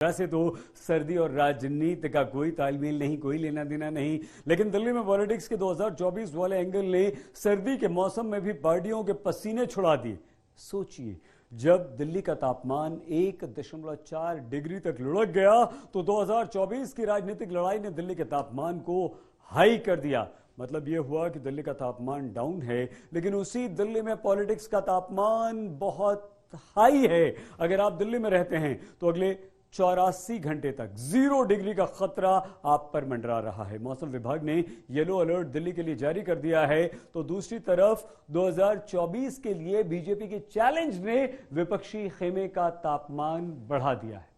वैसे तो सर्दी और राजनीति का कोई तालमेल नहीं, कोई लेना देना नहीं, लेकिन दिल्ली में पॉलिटिक्स के 2024 वाले एंगल ने सर्दी के मौसम में भी पार्टियों के पसीने छुड़ा दिए। सोचिए, जब दिल्ली का तापमान 1.4 डिग्री तक लुढ़क गया तो 2024 की राजनीतिक लड़ाई ने दिल्ली के तापमान को हाई कर दिया। मतलब यह हुआ कि दिल्ली का तापमान डाउन है, लेकिन उसी दिल्ली में पॉलिटिक्स का तापमान बहुत हाई है। अगर आप दिल्ली में रहते हैं तो अगले 84 घंटे तक 0 डिग्री का खतरा आप पर मंडरा रहा है। मौसम विभाग ने येलो अलर्ट दिल्ली के लिए जारी कर दिया है, तो दूसरी तरफ 2024 के लिए बीजेपी के चैलेंज ने विपक्षी खेमे का तापमान बढ़ा दिया है।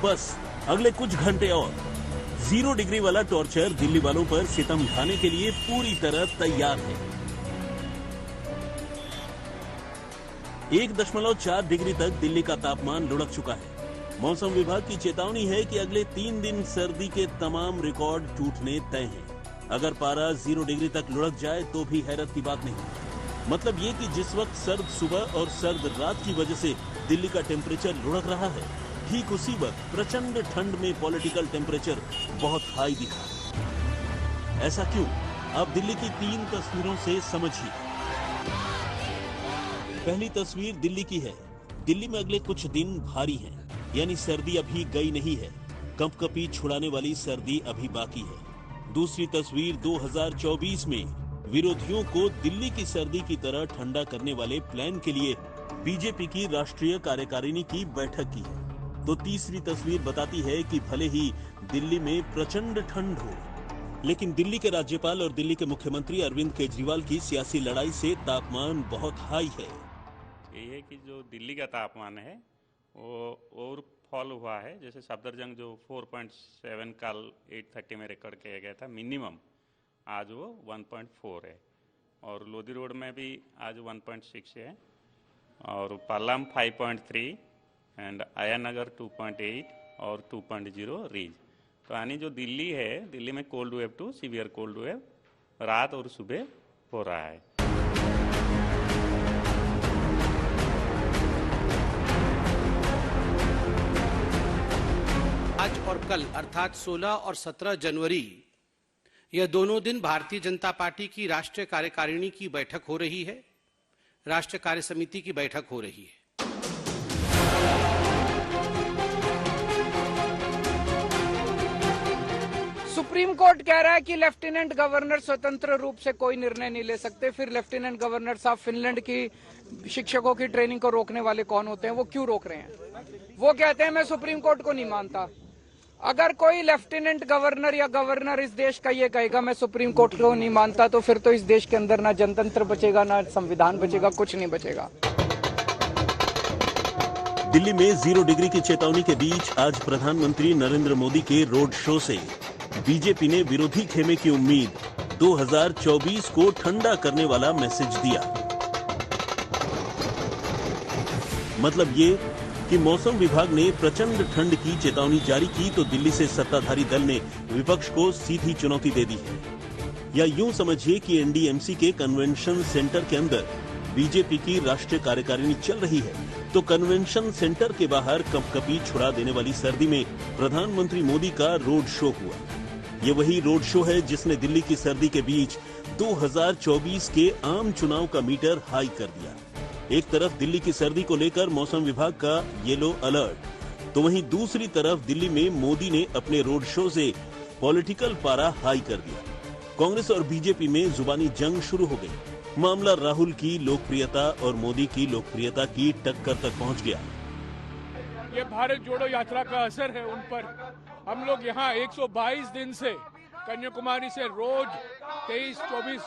बस अगले कुछ घंटे और 0 डिग्री वाला टॉर्चर दिल्ली वालों पर सितम ढाने के लिए पूरी तरह तैयार है। 1.4 डिग्री तक दिल्ली का तापमान लुढ़क चुका है। मौसम विभाग की चेतावनी है कि अगले 3 दिन सर्दी के तमाम रिकॉर्ड टूटने तय हैं। अगर पारा 0 डिग्री तक लुढ़क जाए तो भी हैरत की बात नहीं। मतलब ये कि जिस वक्त सर्द सुबह और सर्द रात की वजह से दिल्ली का टेम्परेचर लुढ़क रहा है, ठीक उसी वक्त प्रचंड ठंड में पॉलिटिकल टेम्परेचर बहुत हाई दिखा। ऐसा क्यों? अब दिल्ली की 3 तस्वीरों से समझिए। पहली तस्वीर दिल्ली की है। दिल्ली में अगले कुछ दिन भारी हैं, यानी सर्दी अभी गई नहीं है। कंपकपी छुड़ाने वाली सर्दी अभी बाकी है। दूसरी तस्वीर 2024 में विरोधियों को दिल्ली की सर्दी की तरह ठंडा करने वाले प्लान के लिए बीजेपी की राष्ट्रीय कार्यकारिणी की बैठक की है। तो तीसरी तस्वीर बताती है कि भले ही दिल्ली में प्रचंड ठंड हो, लेकिन दिल्ली के राज्यपाल और दिल्ली के मुख्यमंत्री अरविंद केजरीवाल की सियासी लड़ाई से तापमान बहुत हाई है। यही है कि जो दिल्ली का तापमान है वो और फॉल हुआ है। जैसे सफदरजंग जो 4.7 कल 8:30 में रिकॉर्ड किया गया था मिनिमम, आज वो 1.4 है। और लोधी रोड में भी आज 1.6 है, और पालम 5.3 एंड आया नगर 2.8 और 2.0 रीज। तो यानी जो दिल्ली है, दिल्ली में cold wave to severe cold wave रात और सुबह हो रहा है। आज और कल अर्थात 16 और 17 जनवरी यह दोनों दिन भारतीय जनता पार्टी की राष्ट्रीय कार्यकारिणी की बैठक हो रही है, राष्ट्रीय कार्य समिति की बैठक हो रही है। सुप्रीम कोर्ट कह रहा है कि लेफ्टिनेंट गवर्नर स्वतंत्र रूप से कोई निर्णय नहीं ले सकते। फिर लेफ्टिनेंट गवर्नर साहब फिनलैंड की शिक्षकों की ट्रेनिंग को रोकने वाले कौन होते हैं? वो क्यों रोक रहे हैं? वो कहते हैं मैं सुप्रीम कोर्ट को नहीं मानता। अगर कोई लेफ्टिनेंट गवर्नर या गवर्नर इस देश का ये कहेगा मैं सुप्रीम कोर्ट को नहीं मानता, तो फिर तो इस देश के अंदर ना जनतंत्र बचेगा, ना संविधान बचेगा, कुछ नहीं बचेगा। दिल्ली में 0 डिग्री की चेतावनी के बीच आज प्रधानमंत्री नरेंद्र मोदी के रोड शो से बीजेपी ने विरोधी खेमे की उम्मीद 2024 को ठंडा करने वाला मैसेज दिया। मतलब ये कि मौसम विभाग ने प्रचंड ठंड की चेतावनी जारी की तो दिल्ली से सत्ताधारी दल ने विपक्ष को सीधी चुनौती दे दी है। या यूं समझिए कि एनडीएमसी के कन्वेंशन सेंटर के अंदर बीजेपी की राष्ट्रीय कार्यकारिणी चल रही है, तो कन्वेंशन सेंटर के बाहर कंपकपी छुड़ा देने वाली सर्दी में प्रधानमंत्री मोदी का रोड शो हुआ। ये वही रोड शो है जिसने दिल्ली की सर्दी के बीच 2024 के आम चुनाव का मीटर हाई कर दिया। एक तरफ दिल्ली की सर्दी को लेकर मौसम विभाग का येलो अलर्ट, तो वहीं दूसरी तरफ दिल्ली में मोदी ने अपने रोड शो से पॉलिटिकल पारा हाई कर दिया। कांग्रेस और बीजेपी में जुबानी जंग शुरू हो गई। मामला राहुल की लोकप्रियता और मोदी की लोकप्रियता की टक्कर तक पहुंच गया। ये भारत जोड़ो यात्रा का असर है उन पर। हम लोग यहाँ 122 दिन से कन्याकुमारी से रोज 23-24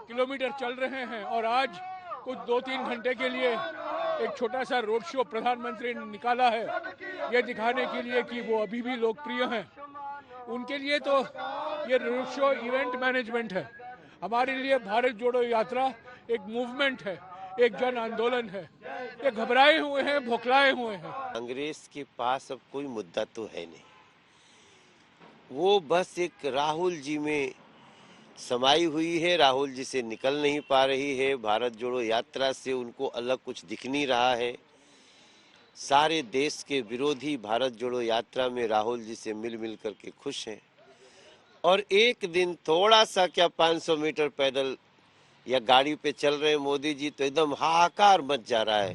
किलोमीटर चल रहे हैं, और आज कुछ 2-3 घंटे के लिए एक छोटा सा रोड शो प्रधानमंत्री ने निकाला है, ये दिखाने के लिए कि वो अभी भी लोकप्रिय हैं। उनके लिए तो ये रोड शो इवेंट मैनेजमेंट है। हमारे लिए भारत जोड़ो यात्रा एक मूवमेंट है, एक जन आंदोलन है। ये घबराए हुए हैं, भोखलाए हुए हैं। कांग्रेस के पास अब कोई मुद्दा तो है नहीं, वो बस एक राहुल जी में समाई हुई है। राहुल जी से निकल नहीं पा रही है। भारत जोड़ो यात्रा से उनको अलग कुछ दिख नहीं रहा है। सारे देश के विरोधी भारत जोड़ो यात्रा में राहुल जी से मिल मिल करके खुश हैं। और एक दिन थोड़ा सा क्या 500 मीटर पैदल या गाड़ी पे चल रहे हैं मोदी जी तो एकदम हाहाकार मच जा रहा है।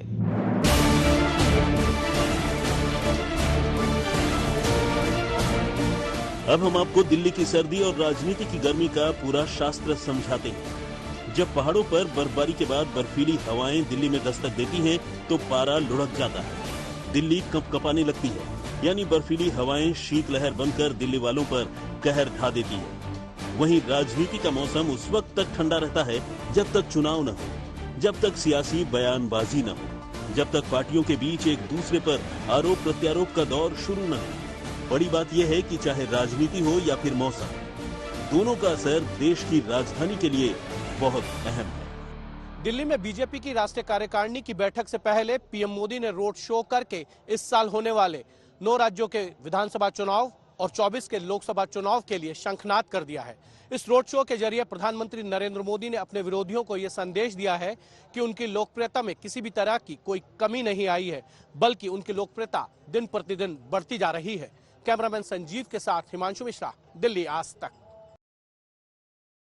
अब हम आपको दिल्ली की सर्दी और राजनीति की गर्मी का पूरा शास्त्र समझाते हैं। जब पहाड़ों पर बर्फबारी के बाद बर्फीली हवाएं दिल्ली में दस्तक देती हैं, तो पारा लुढ़क जाता है, दिल्ली कंपकपाने लगती है। यानी बर्फीली हवाएं शीतलहर बनकर दिल्ली वालों पर कहर ढा देती है। वहीं राजनीति का मौसम उस वक्त तक ठंडा रहता है जब तक चुनाव न हो, जब तक सियासी बयानबाजी न हो, जब तक पार्टियों के बीच एक दूसरे पर आरोप प्रत्यारोप का दौर शुरू न हो। बड़ी बात यह है कि चाहे राजनीति हो या फिर मौसम, दोनों का असर देश की राजधानी के लिए बहुत अहम है। दिल्ली में बीजेपी की राष्ट्रीय कार्यकारिणी की बैठक से पहले पीएम मोदी ने रोड शो करके इस साल होने वाले 9 राज्यों के विधानसभा चुनाव और 24 के लोकसभा चुनाव के लिए शंखनाद कर दिया है। इस रोड शो के जरिए प्रधानमंत्री नरेंद्र मोदी ने अपने विरोधियों को यह संदेश दिया है कि उनकी लोकप्रियता में किसी भी तरह की कोई कमी नहीं आई है, बल्कि उनकी लोकप्रियता दिन प्रतिदिन बढ़ती जा रही है। कैमरामैन संजीव के साथ हिमांशु मिश्रा, दिल्ली आज तक।